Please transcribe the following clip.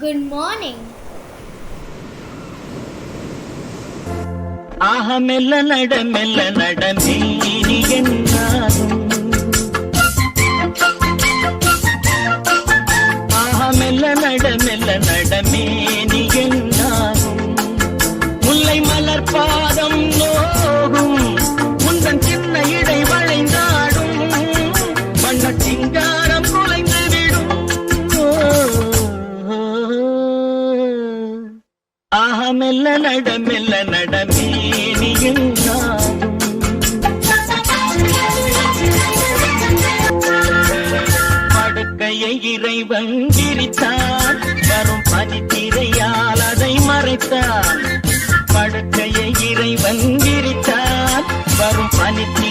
Good morning. ஆஹா மெல்ல நட மேனி என்னாகும். ஆஹா மெல்ல நட மேனி என்னாகும். முல்லை மலர் பாதம் நோகும் முந்தன் சின்ன இடை வளைந்தாடும் வண்ண சிங்காரம் குலைந்து விடும். ஆஹா மெல்ல நட மேனி என்னாகும். படுக்கையை இறைவன் விரித்தான் வரும் பனித்திரையால் அதை மறைத்தான். படுக்கையை இறைவன் விரித்தான் வரும் பனித்திரை